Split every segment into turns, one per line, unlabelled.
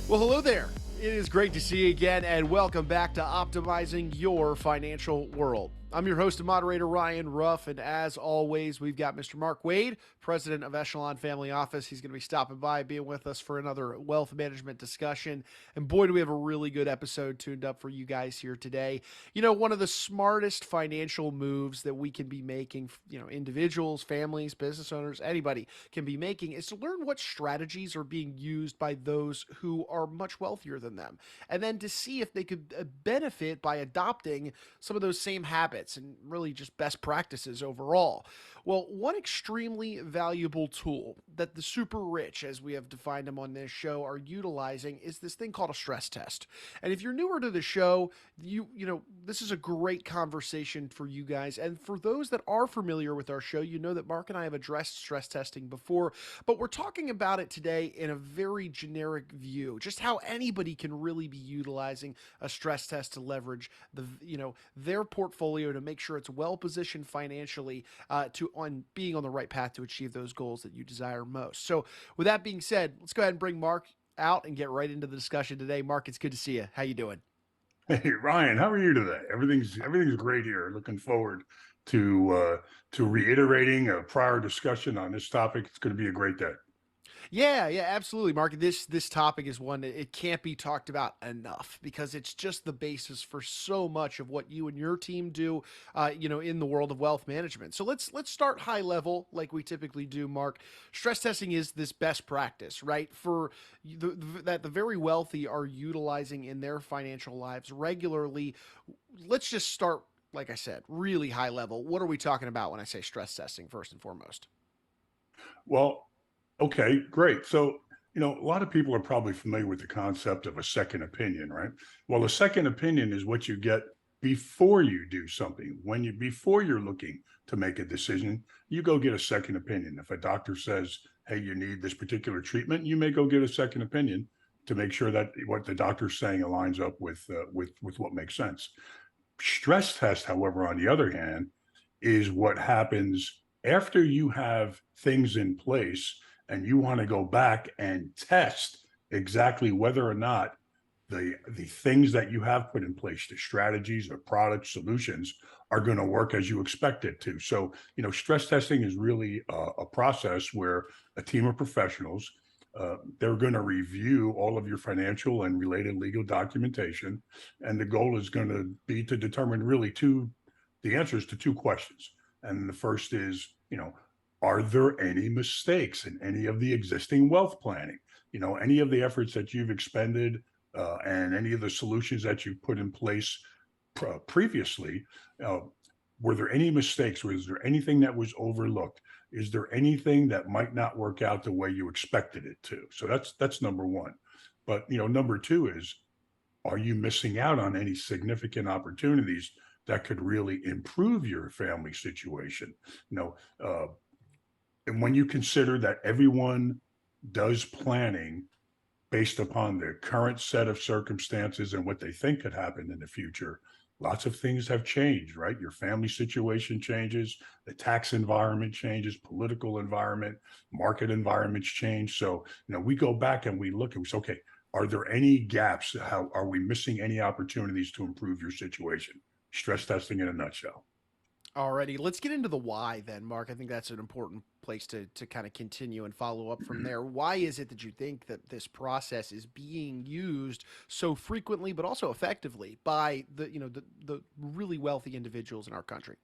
Well, hello there. It is great to see you again, and welcome back to Optimizing Your Financial World. I'm your host and moderator, Ryan Ruff, and as always, we've got Mr. Mark Wade, president of Echelon Family Office. He's going to be stopping by, being with us for another wealth management discussion. And boy, do we have a really good episode tuned up for you guys here today. You know, one of the smartest financial moves that we can be making, individuals, families, business owners, anybody can be making is to learn what strategies are being used by those who are much wealthier than them, and then to see if they could benefit by adopting some of those same habits and really just best practices overall. Well, one extremely valuable tool that the super rich, as we have defined them on this show, are utilizing is this thing called a stress test. And if you're newer to the show, this is a great conversation for you guys. And for those that are familiar with our show, you know that Mark and I have addressed stress testing before, but we're talking about it today in a very generic view, just how anybody can really be utilizing a stress test to leverage their portfolio to make sure it's well positioned financially to on being on the right path to achieve those goals that you desire most. So, with that being said, let's go ahead and bring Mark out and get right into the discussion today. Mark, it's good to see you. How you doing?
Hey Ryan, how are you today? Everything's great here. Looking forward to reiterating a prior discussion on this topic. It's going to be a great day.
Yeah, absolutely, Mark. This topic is one that it can't be talked about enough because it's just the basis for so much of what you and your team do, in the world of wealth management. So let's start high level, like we typically do, Mark. Stress testing is this best practice, right? That the very wealthy are utilizing in their financial lives regularly. Let's just start, like I said, really high level. What are we talking about when I say stress testing, first and foremost?
Well, okay, great. So, a lot of people are probably familiar with the concept of a second opinion, right? Well, a second opinion is what you get before you do something. Before you're looking to make a decision, you go get a second opinion. If a doctor says, "Hey, you need this particular treatment," you may go get a second opinion to make sure that what the doctor's saying aligns up with what makes sense. Stress test, however, on the other hand, is what happens after you have things in place and you want to go back and test exactly whether or not the things that you have put in place, the strategies or product solutions, are going to work as you expect it to. So, stress testing is really a process where a team of professionals, they're going to review all of your financial and related legal documentation, and the goal is going to be to determine really the answers to two questions. And the first is, are there any mistakes in any of the existing wealth planning? Any of the efforts that you've expended and any of the solutions that you've put in place previously, uh, were there any mistakes? Was there anything that was overlooked? Is there anything that might not work out the way you expected it to? So that's number one. But number two is, are you missing out on any significant opportunities that could really improve your family situation? You know, uh, and when you consider that everyone does planning based upon their current set of circumstances and what they think could happen in the future, lots of things have changed, right? Your family situation changes, the tax environment changes, political environment, market environments change. So, we go back and we look and we say, okay, are there any gaps? How are we missing any opportunities to improve your situation? Stress testing in a nutshell.
Alrighty, let's get into the why then, Mark. I think that's an important place to kind of continue and follow up from there. Why is it that you think that this process is being used so frequently, but also effectively by the really wealthy individuals in our country?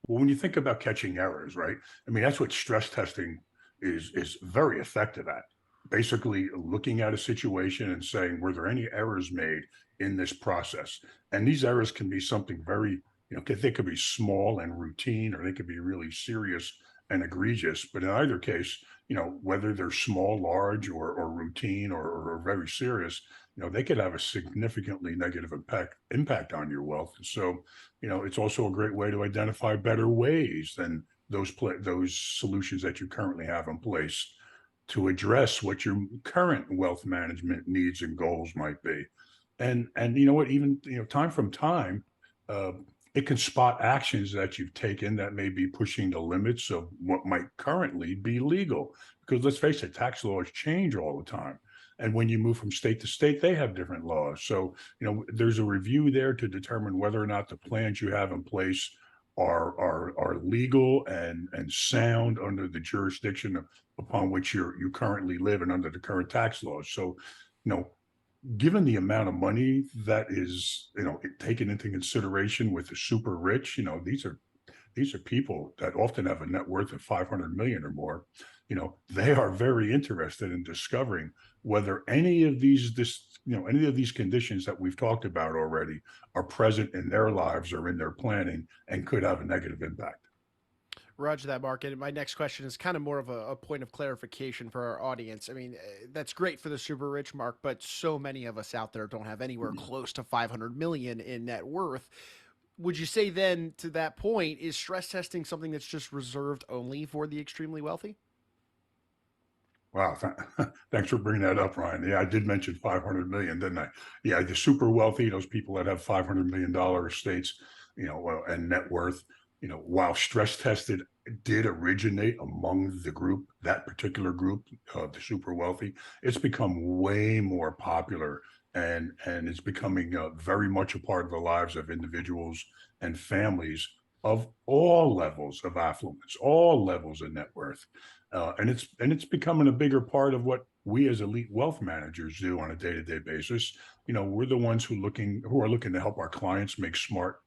Well, when you think about catching errors, right? I mean, that's what stress testing is very effective at. Basically, looking at a situation and saying, were there any errors made in this process? And these errors can be something very, they could be small and routine, or they could be really serious and egregious. But in either case, whether they're small, large, or routine, or very serious, they could have a significantly negative impact on your wealth. And so, it's also a great way to identify better ways than those solutions that you currently have in place to address what your current wealth management needs and goals might be. And you know what, even time from time, uh, it can spot actions that you've taken that may be pushing the limits of what might currently be legal. Because let's face it, tax laws change all the time. And when you move from state to state, they have different laws. So, there's a review there to determine whether or not the plans you have in place are legal and sound under the jurisdiction upon which you currently live and under the current tax laws. So, you know, given the amount of money that is, taken into consideration with the super rich, these are people that often have a net worth of 500 million or more. They are very interested in discovering whether any of these conditions that we've talked about already are present in their lives or in their planning and could have a negative impact.
Roger that, Mark. And my next question is kind of more of a point of clarification for our audience. I mean, that's great for the super rich, Mark, but so many of us out there don't have anywhere close to 500 million in net worth. Would you say then, to that point, is stress testing something that's just reserved only for the extremely wealthy?
Wow, thanks for bringing that up, Ryan. Yeah, I did mention 500 million, didn't I? Yeah, the super wealthy, those people that have $500 million estates, and net worth, while stress tested did originate among the group, that particular group of the super wealthy, it's become way more popular and it's becoming very much a part of the lives of individuals and families of all levels of affluence, all levels of net worth. And it's becoming a bigger part of what we as elite wealth managers do on a day-to-day basis. We're the ones who are looking to help our clients make smart,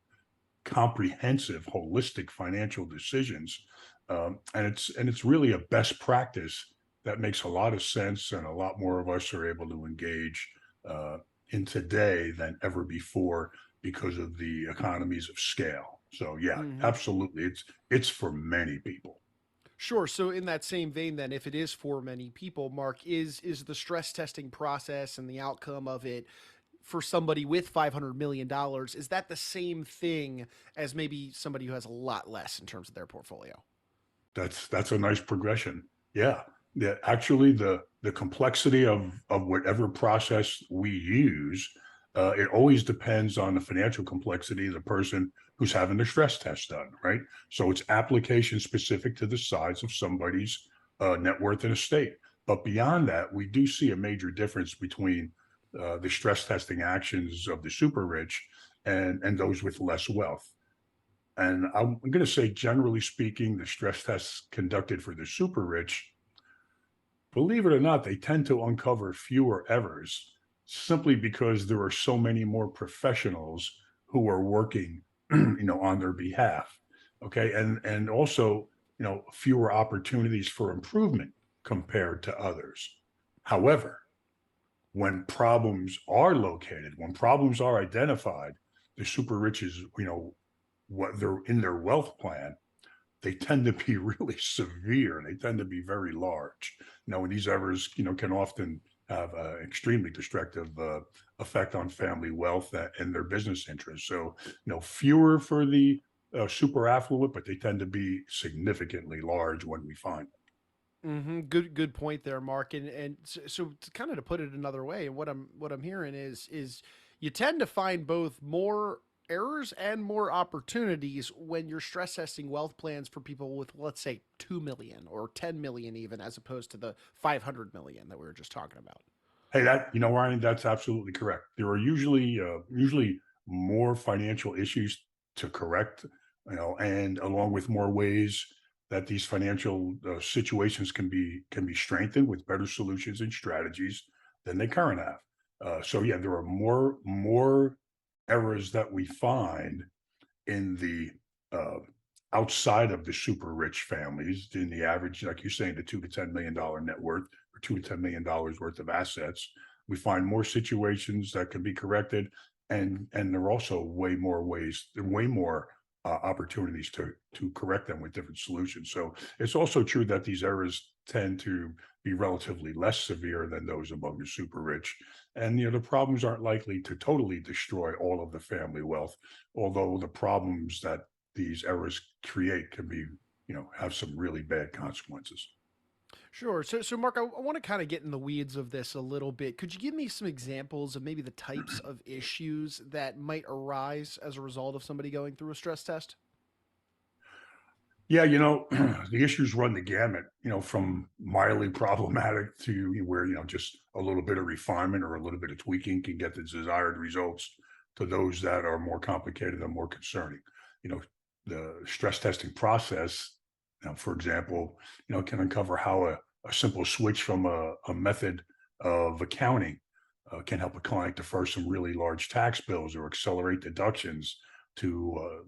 comprehensive, holistic financial decisions. And it's really a best practice that makes a lot of sense, and a lot more of us are able to engage uh, in today than ever before because of the economies of scale. So yeah,
Mm-hmm.
absolutely, it's for many people.
Sure. So in that same vein, then, if it is for many people, Mark, is the stress testing process and the outcome of it for somebody with $500 million, is that the same thing as maybe somebody who has a lot less in terms of their portfolio?
That's a nice progression. Yeah. Yeah. Actually, the complexity of whatever process we use, it always depends on the financial complexity of the person who's having the stress test done, right? So it's application specific to the size of somebody's net worth and estate. But beyond that, we do see a major difference between the stress testing actions of the super rich and those with less wealth. And I'm going to say, generally speaking, the stress tests conducted for the super rich, believe it or not, they tend to uncover fewer errors simply because there are so many more professionals who are working, on their behalf. Okay. And also, fewer opportunities for improvement compared to others. However, when problems are identified, the super rich is, what they're in their wealth plan, they tend to be really severe. They tend to be very large. And these errors, can often have an extremely destructive effect on family wealth and their business interests. So, fewer for the super affluent, but they tend to be significantly large when we find them.
Mm-hmm. Good point there, Mark. And so to kind of to put it another way, what I'm hearing is you tend to find both more errors and more opportunities when you're stress testing wealth plans for people with, let's say, 2 million or 10 million, even, as opposed to the 500 million that we were just talking about.
Hey, Ryan, that's absolutely correct. There are usually more financial issues to correct, and along with more ways that these financial situations can be strengthened with better solutions and strategies than they current have. So yeah, there are more errors that we find in the uh, outside of the super rich families, in the average, like you're saying, the $2 to $10 million net worth or $2 to $10 million worth of assets. We find more situations that can be corrected, and there are also way more opportunities to correct them with different solutions. So it's also true that these errors tend to be relatively less severe than those among the super rich, and the problems aren't likely to totally destroy all of the family wealth, although the problems that these errors create can be, have some really bad consequences.
Sure. So Mark, I want to kind of get in the weeds of this a little bit. Could you give me some examples of maybe the types of issues that might arise as a result of somebody going through a stress test?
Yeah, the issues run the gamut, from mildly problematic to where, just a little bit of refinement or a little bit of tweaking can get the desired results to those that are more complicated and more concerning. You know, the stress testing process, for example, can uncover how a simple switch from a method of accounting can help a client defer some really large tax bills or accelerate deductions to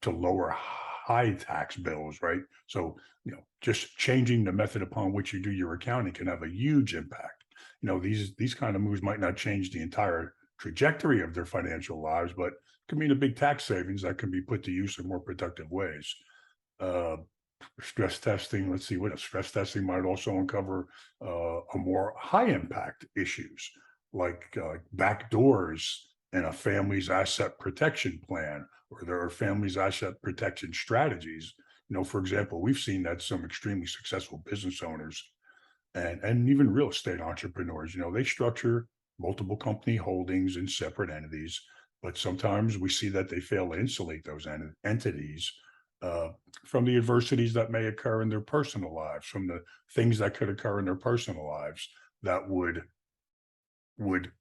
lower high tax bills, right? So, just changing the method upon which you do your accounting can have a huge impact. These kind of moves might not change the entire trajectory of their financial lives, but can mean a big tax savings that can be put to use in more productive ways. Uh, Stress testing. Let's see what else. Stress testing might also uncover a more high impact issues like backdoors in a family's asset protection plan or their family's asset protection strategies. For example, we've seen that some extremely successful business owners and even real estate entrepreneurs, they structure multiple company holdings in separate entities, but sometimes we see that they fail to insulate those entities uh, from the adversities that may occur in their personal lives, from the things that could occur in their personal lives that would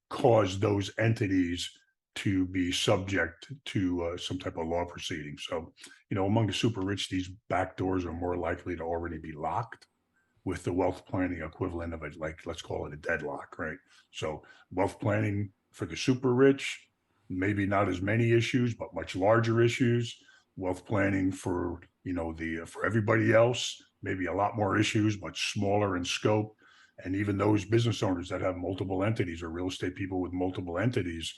cause those entities to be subject to some type of law proceeding. So, among the super rich, these back doors are more likely to already be locked with the wealth planning equivalent of it, like let's call it a deadlock, right? So wealth planning for the super rich, maybe not as many issues, but much larger issues. Wealth planning for the for everybody else, maybe a lot more issues, but smaller in scope. And even those business owners that have multiple entities or real estate people with multiple entities,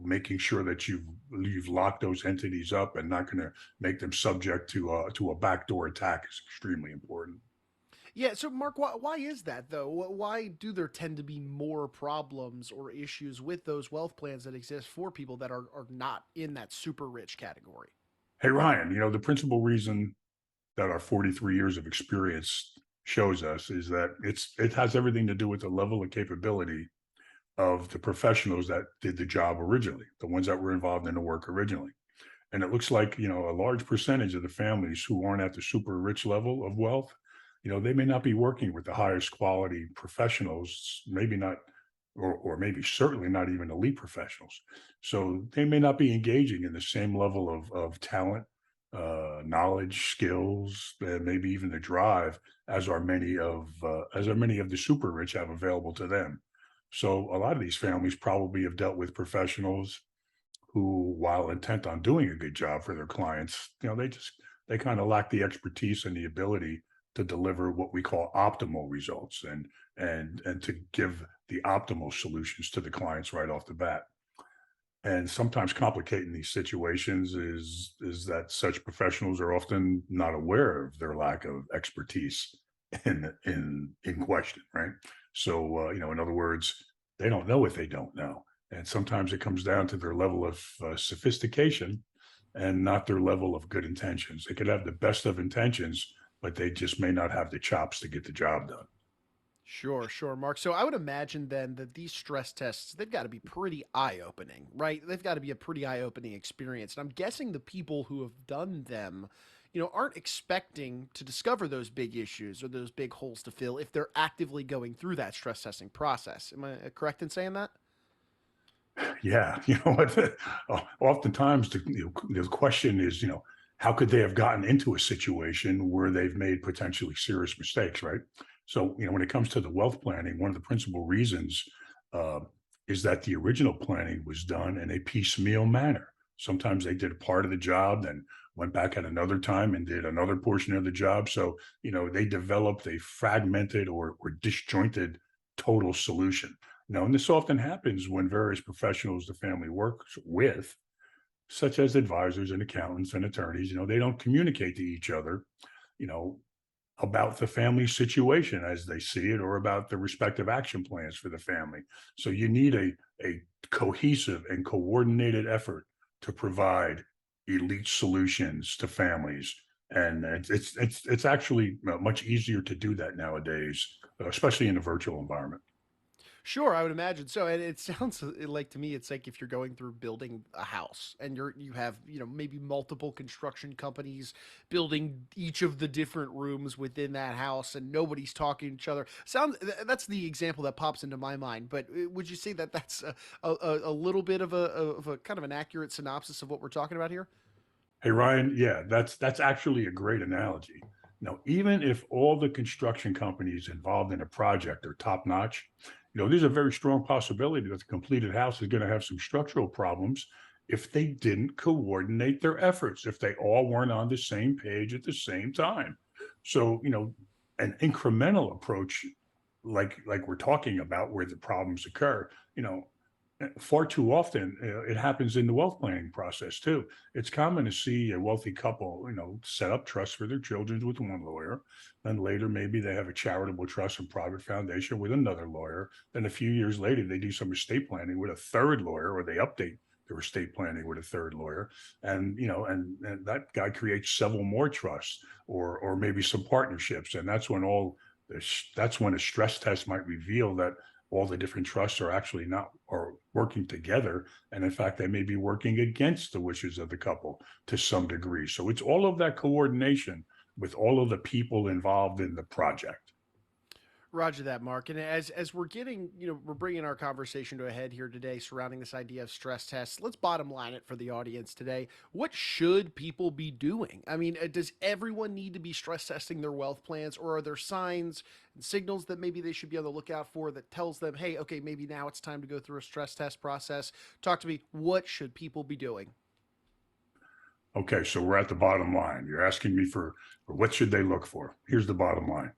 making sure that you've locked those entities up and not going to make them subject to a backdoor attack is extremely important.
Yeah, so Mark, why is that though? Why do there tend to be more problems or issues with those wealth plans that exist for people that are not in that super rich category?
Hey, Ryan, the principal reason that our 43 years of experience shows us is that it has everything to do with the level of capability of the professionals that did the job originally, the ones that were involved in the work originally. And it looks like, a large percentage of the families who aren't at the super rich level of wealth, they may not be working with the highest quality professionals, maybe not, or maybe certainly not even elite professionals. So they may not be engaging in the same level of talent, knowledge, skills, maybe even the drive as are many of the super rich have available to them. So a lot of these families probably have dealt with professionals who, while intent on doing a good job for their clients, they kind of lack the expertise and the ability to deliver what we call optimal results and to give the optimal solutions to the clients right off the bat. And sometimes complicating these situations is that such professionals are often not aware of their lack of expertise in question, right? So in other words, they don't know what they don't know, and sometimes it comes down to their level of sophistication and not their level of good intentions. They could have the best of intentions, but they just may not have the chops to get the job done.
Sure, sure, Mark. So I would imagine then that these stress tests, they've got to be pretty eye-opening, right? They've got to be a pretty eye-opening experience. And I'm guessing the people who have done them, aren't expecting to discover those big issues or those big holes to fill if they're actively going through that stress testing process. Am I correct in saying that?
Yeah, you know what? Oftentimes the question is, how could they have gotten into a situation where they've made potentially serious mistakes, right? So, when it comes to the wealth planning, one of the principal reasons uh, is that the original planning was done in a piecemeal manner. Sometimes they did a part of the job, then went back at another time and did another portion of the job. So, they developed a fragmented or disjointed total solution. And this often happens when various professionals the family works with, such as advisors and accountants and attorneys, they don't communicate to each other, you know, about the family situation as they see it or about the respective action plans for the family. So you need a cohesive and coordinated effort to provide elite solutions to families. And it's actually much easier to do that nowadays, especially in a virtual environment.
Sure, I would imagine so. And it sounds like to me, it's like if you're going through building a house and you have, maybe multiple construction companies building each of the different rooms within that house and nobody's talking to each other. That's the example that pops into my mind. But would you say that that's a little bit of a kind of an accurate synopsis of what we're talking about here?
Hey Ryan, yeah, that's actually a great analogy. Now, even if all the construction companies involved in a project are top notch, there's a very strong possibility that the completed house is going to have some structural problems if they didn't coordinate their efforts, if they all weren't on the same page at the same time. So, an incremental approach like we're talking about where the problems occur, you know, far too often it happens in the wealth planning process too. It's common to see a wealthy couple, set up trusts for their children with one lawyer. Then later, maybe they have a charitable trust and private foundation with another lawyer. Then a few years later, they do some estate planning with a third lawyer, or they update their estate planning with a third lawyer. And, and that guy creates several more trusts or maybe some partnerships. And that's when a stress test might reveal that all the different trusts are actually not are working together, and in fact they may be working against the wishes of the couple to some degree. So it's all of that coordination with all of the people involved in the project.
Roger that, Mark. And as we're getting, we're bringing our conversation to a head here today surrounding this idea of stress tests. Let's bottom line it for the audience today. What should people be doing? I mean, does everyone need to be stress testing their wealth plans, or are there signs and signals that maybe they should be on the lookout for that tells them, hey, okay, maybe now it's time to go through a stress test process? Talk to me. What should people be doing?
Okay, so we're at the bottom line. You're asking me for what should they look for. Here's the bottom line.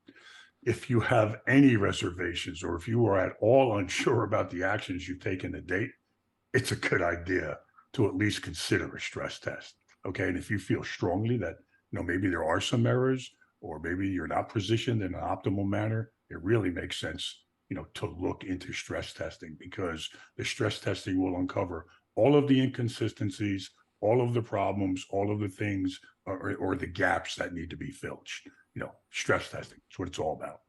If you have any reservations or if you are at all unsure about the actions you've taken to date, it's a good idea to at least consider a stress test. Okay. And if you feel strongly that, maybe there are some errors or maybe you're not positioned in an optimal manner, it really makes sense, to look into stress testing, because the stress testing will uncover all of the inconsistencies, all of the problems, all of the things or the gaps that need to be filled. Stress testing is what it's all about.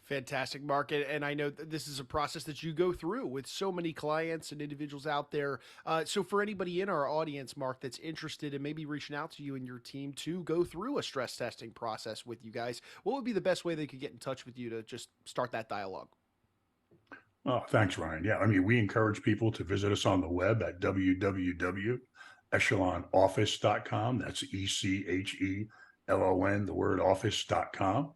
Fantastic, Mark. And I know that this is a process that you go through with so many clients and individuals out there. So, for anybody in our audience, Mark, that's interested in maybe reaching out to you and your team to go through a stress testing process with you guys, what would be the best way they could get in touch with you to just start that dialogue?
Oh, thanks, Ryan. Yeah, I mean, we encourage people to visit us on the web at www.echelonoffice.com. That's ECHELON, the word office.com.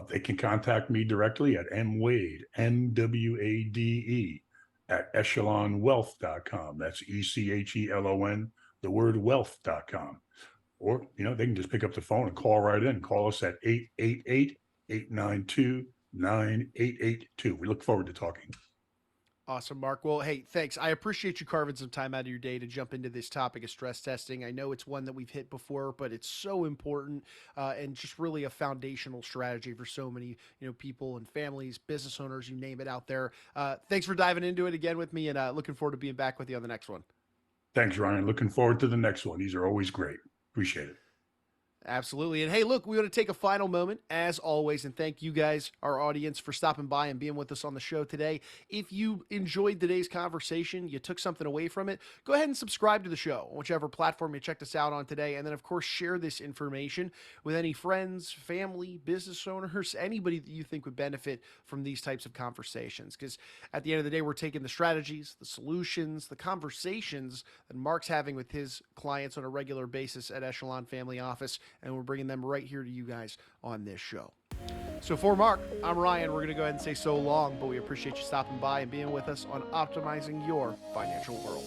They can contact me directly at mwade, MWADE, at echelonwealth.com. That's ECHELON, the word wealth.com. Or, they can just pick up the phone and call right in. Call us at 888-892-9882. We look forward to talking.
Awesome, Mark. Well, hey, thanks. I appreciate you carving some time out of your day to jump into this topic of stress testing. I know it's one that we've hit before, but it's so important and just really a foundational strategy for so many, people and families, business owners, you name it out there. Thanks for diving into it again with me, and looking forward to being back with you on the next one.
Thanks, Ryan. Looking forward to the next one. These are always great. Appreciate it.
Absolutely. And hey, look, we want to take a final moment, as always, and thank you guys, our audience, for stopping by and being with us on the show today. If you enjoyed today's conversation, you took something away from it, go ahead and subscribe to the show on whichever platform you checked us out on today. And then, of course, share this information with any friends, family, business owners, anybody that you think would benefit from these types of conversations. Because at the end of the day, we're taking the strategies, the solutions, the conversations that Mark's having with his clients on a regular basis at Echelon Family Office, and we're bringing them right here to you guys on this show. So for Mark, I'm Ryan. We're going to go ahead and say so long, but we appreciate you stopping by and being with us on Optimizing Your Financial World.